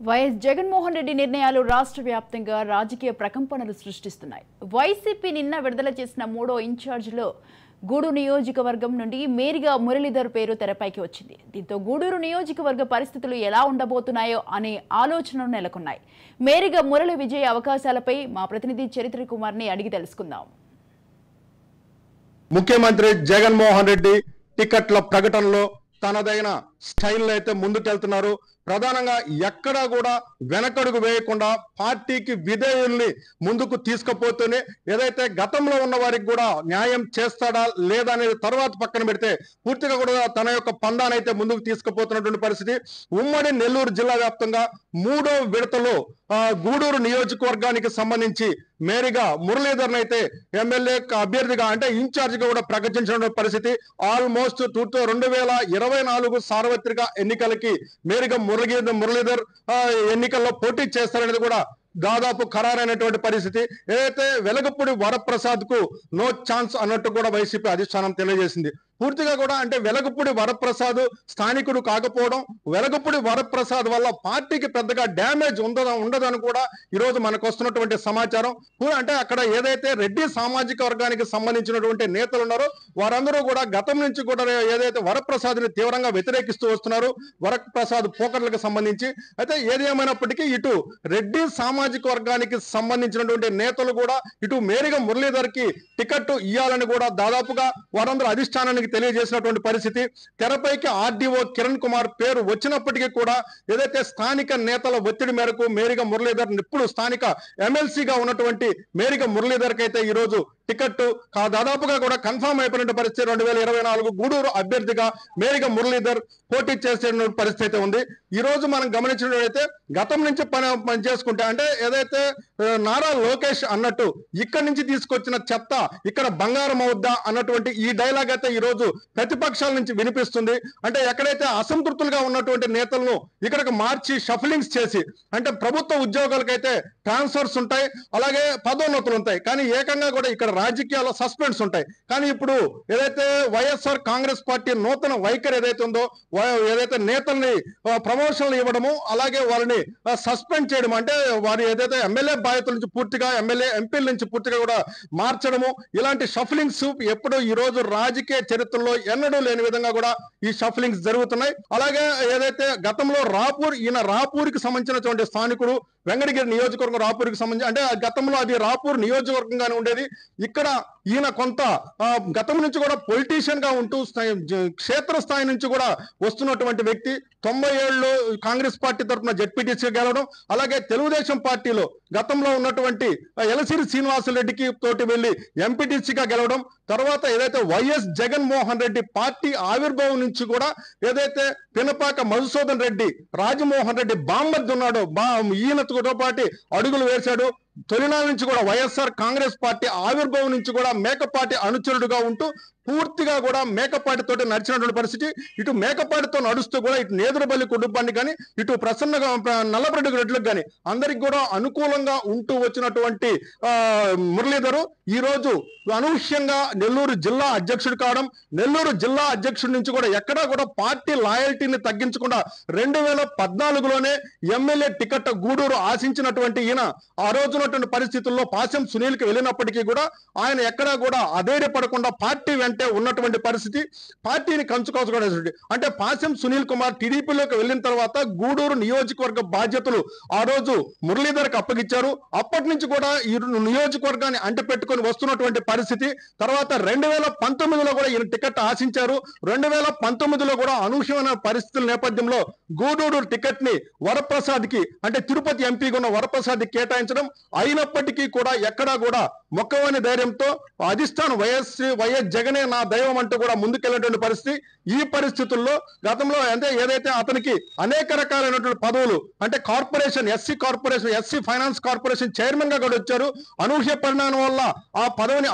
YS Jaganmohan Reddy నిర్ణయాలు రాష్ట్ర వ్యాప్తంగా రాజకీయ ప్రకంపనలు సృష్టిస్తున్నాయి. వైసీపీ నిన్న విడుదల చేసిన మూడో ఇన్ఛార్జిలో గూడూరు నియోజకవర్గం నుండి మేరిగా మురళీధర్ పేరు తెరపైకి వచ్చింది. దీంతో గూడూరు నియోజకవర్గ పరిస్థితులు ఎలా ఉండబోతున్నాయో అనే ఆలోచనలు నెలకొన్నాయి. మేరిగా మురళి విజయ అవకాశాలపై మా ప్రతినిధి చరిత్ర కుమార్ని అడిగి తెలుసుకుందాం. ముఖ్యమంత్రి జగన్మోహన్ రెడ్డి టికెట్ల ప్రకటనలో తనదైన స్టైల్లో అయితే ముందుకెళ్తున్నారు. ప్రధానంగా ఎక్కడా కూడా వెనకడుగు వేయకుండా పార్టీకి విధేయుల్ని ముందుకు తీసుకుపోతూనే ఏదైతే గతంలో ఉన్న వారికి కూడా న్యాయం చేస్తాడా లేదా అనేది తర్వాత పక్కన పెడితే పూర్తిగా కూడా తన యొక్క పందానైతే ముందుకు తీసుకుపోతున్నటువంటి పరిస్థితి. ఉమ్మడి నెల్లూరు జిల్లా వ్యాప్తంగా మూడో విడతలో గూడూరు నియోజకవర్గానికి సంబంధించి మేరిగా మురళీధర్ని అయితే ఎమ్మెల్యే అభ్యర్థిగా అంటే ఇన్ఛార్జిగా కూడా ప్రకటించిన పరిస్థితి. ఆల్మోస్ట్ 2024 సార్వత్రిక ఎన్నికలకి మేరిగా మురళీధర్ ఎన్నికల్లో పోటీ చేస్తారనేది కూడా దాదాపు ఖరారైనటువంటి పరిస్థితి. ఏదైతే వెలగపూడి వరప్రసాద్ కు నో ఛాన్స్ అన్నట్టు కూడా వైసీపీ అధిష్టానం తెలియజేసింది. పూర్తిగా కూడా అంటే వెలగపూడి వరప్రసాద్ స్థానికుడు కాకపోవడం, వెలగపూడి వరప్రసాద్ వల్ల పార్టీకి పెద్దగా డ్యామేజ్ ఉండదని కూడా ఈరోజు మనకు వస్తున్నటువంటి సమాచారం. అంటే అక్కడ ఏదైతే రెడ్డి సామాజిక వర్గానికి సంబంధించినటువంటి నేతలు ఉన్నారో వారందరూ కూడా గతం నుంచి కూడా ఏదైతే వరప్రసాద్ని తీవ్రంగా వ్యతిరేకిస్తూ వస్తున్నారు వరప్రసాద్ పోకర్లకు సంబంధించి. అయితే ఏది ఏమైనప్పటికీ ఇటు రెడ్డి సామాజిక వర్గానికి సంబంధించినటువంటి నేతలు కూడా ఇటు మేరిగా మురళీధర్ కి టికెట్ ఇవ్వాలని కూడా దాదాపుగా వారందరూ అధిష్టానానికి తెలియజేసినటువంటి పరిస్థితి. తెరపైకి ఆర్డీఓ కిరణ్ కుమార్ పేరు వచ్చినప్పటికీ కూడా ఏదైతే స్థానిక నేతల ఒత్తిడి మేరకు మేరిగా మురళీధర్ ఇప్పుడు స్థానిక ఎమ్మెల్సీగా ఉన్నటువంటి మేరిగా మురళీధర్ కి అయితే ఈ రోజు టికెట్ దాదాపుగా కూడా కన్ఫర్మ్ అయిపోయిన పరిస్థితి. 2024 గూడూరు అభ్యర్థిగా మేరిగా మురళీధర్ పోటీ చేసే పరిస్థితి అయితే ఉంది. ఈ రోజు మనం గమనించినట్లయితే గతం నుంచి పని చేసుకుంటే అంటే ఏదైతే నారా లోకేష్ అన్నట్టు ఇక్కడి నుంచి తీసుకొచ్చిన చెత్త ఇక్కడ బంగారం అవుద్దా అన్నటువంటి ఈ డైలాగ్ అయితే ఈ రోజు ప్రతిపక్షాల నుంచి వినిపిస్తుంది. అంటే ఎక్కడైతే అసంతృప్తులుగా ఉన్నటువంటి నేతలను ఇక్కడికి మార్చి షఫలింగ్స్ చేసి అంటే ప్రభుత్వ ఉద్యోగాలకైతే ట్రాన్స్ఫర్స్ ఉంటాయి, అలాగే పదోన్నతులు ఉంటాయి, కానీ ఏకంగా కూడా ఇక్కడ రాజకీయాల్లో సస్పెండ్స్ ఉంటాయి. కానీ ఇప్పుడు ఏదైతే వైఎస్ఆర్ కాంగ్రెస్ పార్టీ నూతన వైఖరి ఏదైతే ఉందో ఏదైతే నేతల్ని ప్రమోషన్లు ఇవ్వడము అలాగే వారిని సస్పెండ్ చేయడం అంటే వారి ఏదైతే ఎమ్మెల్యే బాధ్యతల నుంచి పూర్తిగా ఎంపీల నుంచి పూర్తిగా కూడా మార్చడము ఇలాంటి షఫలింగ్స్ ఎప్పుడు ఈ రోజు రాజకీయ చరిత్రలో ఎన్నడూ లేని విధంగా కూడా ఈ షఫలింగ్స్ జరుగుతున్నాయి. అలాగే ఏదైతే గతంలో రాపూర్కి సంబంధించినటువంటి స్థానికుడు వెంకటగిరి నియోజకవర్గం రాపూర్కి సంబంధించి అంటే గతంలో అది రాపూర్ నియోజకవర్గంగానే ఉండేది. ఇక్కడ ఈయన కొంత గతం నుంచి కూడా పొలిటీషియన్ గా ఉంటూ క్షేత్రస్థాయి నుంచి కూడా వస్తున్నటువంటి వ్యక్తి. 97లో కాంగ్రెస్ పార్టీ తరఫున జెడ్పీటీసీగా గెలవడం, అలాగే తెలుగుదేశం పార్టీలో గతంలో ఉన్నటువంటి ఎలసిరి శ్రీనివాసరెడ్డికి తోటి వెళ్లి ఎంపీటీసీగా గెలవడం, తర్వాత ఏదైతే వైఎస్ జగన్మోహన్ రెడ్డి పార్టీ ఆవిర్భావం నుంచి కూడా ఏదైతే పినపాక మధుసూదన్ రెడ్డి రాజమోహన్ రెడ్డి బామ్మద్దు ఉన్నాడో ఈయనతో పాటు అడుగులు వేశాడు. తొలినాల నుంచి కూడా వైఎస్ఆర్ కాంగ్రెస్ పార్టీ ఆవిర్భావం నుంచి కూడా మేకపాటి అనుచరుడుగా ఉంటూ పూర్తిగా కూడా మేకపాటితో నడిచినటువంటి పరిస్థితి. ఇటు మేకపాటితో నడుస్తూ కూడా ఇటు నేదురుబల్లి కుటుంబాన్ని కానీ ఇటు ప్రసన్నగా నల్లబరెడ్డి రెడ్లకు కానీ అందరికి కూడా అనుకూలంగా ఉంటూ వచ్చినటువంటి మురళీధరు ఈ రోజు అనూహ్యంగా నెల్లూరు జిల్లా అధ్యక్షుడు కావడం, నెల్లూరు జిల్లా అధ్యక్షుడి నుంచి కూడా ఎక్కడా కూడా పార్టీ లాయల్టీని తగ్గించకుండా 2014లోనే ఎమ్మెల్యే టికెట్ గూడూరు ఆశించినటువంటి ఈయన ఆ రోజున్నటువంటి పరిస్థితుల్లో పాశం సునీల్కి వెళ్ళినప్పటికీ కూడా ఆయన ఎక్కడా కూడా అధైర్యపడకుండా పార్టీ వెంటే ఉన్నటువంటి పరిస్థితి. పార్టీని కంచుకోసుకోవడం అంటే పాశం సునీల్ కుమార్ టీడీపీలోకి వెళ్ళిన తర్వాత గూడూరు నియోజకవర్గ బాధ్యతలు ఆ రోజు మురళీధర్కి అప్పగించారు. అప్పటి నుంచి కూడా ఈ నియోజకవర్గాన్ని అంటిపెట్టుకొని వస్తున్నటువంటి పరిస్థితి. తర్వాత 2019లో కూడా ఈయన టికెట్ ఆశించారు. 2019లో కూడా అనూహ్యమైన పరిస్థితుల నేపథ్యంలో గూడూరు టికెట్ ని వరప్రసాద్ కి అంటే తిరుపతి ఎంపీగా ఉన్న వరప్రసాద్ కేటాయించడం అయినప్పటికీ కూడా ఎక్కడా కూడా మొక్కవని ధైర్యంతో అధిష్టానం వైఎస్ జగనే నా దైవం అంటూ కూడా ముందుకెళ్ళినటువంటి పరిస్థితి. ఈ పరిస్థితుల్లో గతంలో అంటే ఏదైతే అతనికి అనేక రకాలైనటువంటి పదవులు అంటే corporation SC finance corporation chairman గా కూడా వచ్చారు. అనూహ్య పరిణామం వల్ల ఆ పదవిని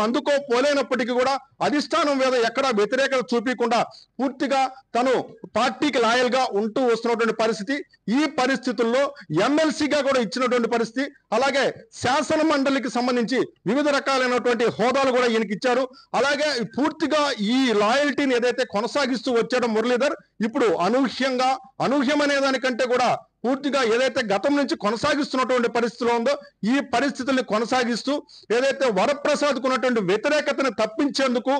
అందుకోపోలేనప్పటికీ కూడా అధిష్టానం మీద ఎక్కడా వ్యతిరేకత చూపించకుండా పూర్తిగా తను పార్టీకి లాయల్ గా ఉంటూ వస్తున్నటువంటి పరిస్థితి. ఈ పరిస్థితుల్లో ఎమ్మెల్సీగా కూడా ఇచ్చినటువంటి పరిస్థితి. అలాగే శాసన మండలికి సంబంధించి వివిధ రకాలైనటువంటి హోదాలు కూడా ఈయనకి ఇచ్చారు. అలాగే పూర్తిగా ఈ లాయల్టీని ఏదైతే కొనసాగిస్తూ వచ్చాడో మురళీధర్ ఇప్పుడు అనూహ్యం అనే దానికంటే కూడా పూర్తిగా ఏదైతే గతం నుంచి కొనసాగిస్తున్నటువంటి పరిస్థితిలో ఉందో ఈ పరిస్థితుల్ని కొనసాగిస్తూ ఏదైతే వరప్రసాద్కు ఉన్నటువంటి వ్యతిరేకతను తప్పించేందుకు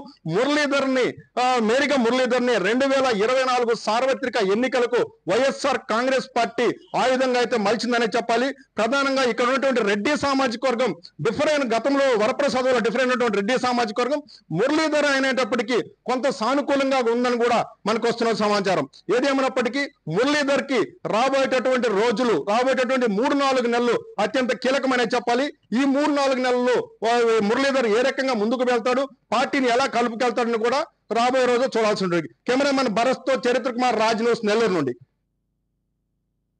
మేరిగా మురళీధర్ని 2024 సార్వత్రిక ఎన్నికలకు వైఎస్ఆర్ కాంగ్రెస్ పార్టీ ఆయుధంగా అయితే మలిచిందనే చెప్పాలి. ప్రధానంగా ఇక్కడ ఉన్నటువంటి రెడ్డి సామాజిక వర్గం గతంలో వరప్రసాద్ డిఫరెంట్ ఉన్నటువంటి రెడ్డి సామాజిక వర్గం మురళీధర్ అయినప్పటికీ కొంత సానుకూలంగా ఉందని కూడా మనకు వస్తున్న సమాచారం. ఏదేమైనప్పటికీ మురళీధర్ కి రాబోయేటటువంటి 3-4 నెలలు అత్యంత కీలకమనే చెప్పాలి. ఈ 3-4 నెలల్లో మురళీధర్ ఏ రకంగా ముందుకు వెళ్తాడు, పార్టీని ఎలా కలుపుకెళ్తాడని కూడా రాబోయే రోజు చూడాల్సి ఉంటుంది. కెమెరామెన్ భరత్ తో చరిత్ర కుమార్, రాజ్ న్యూస్, నెల్లూరు నుండి.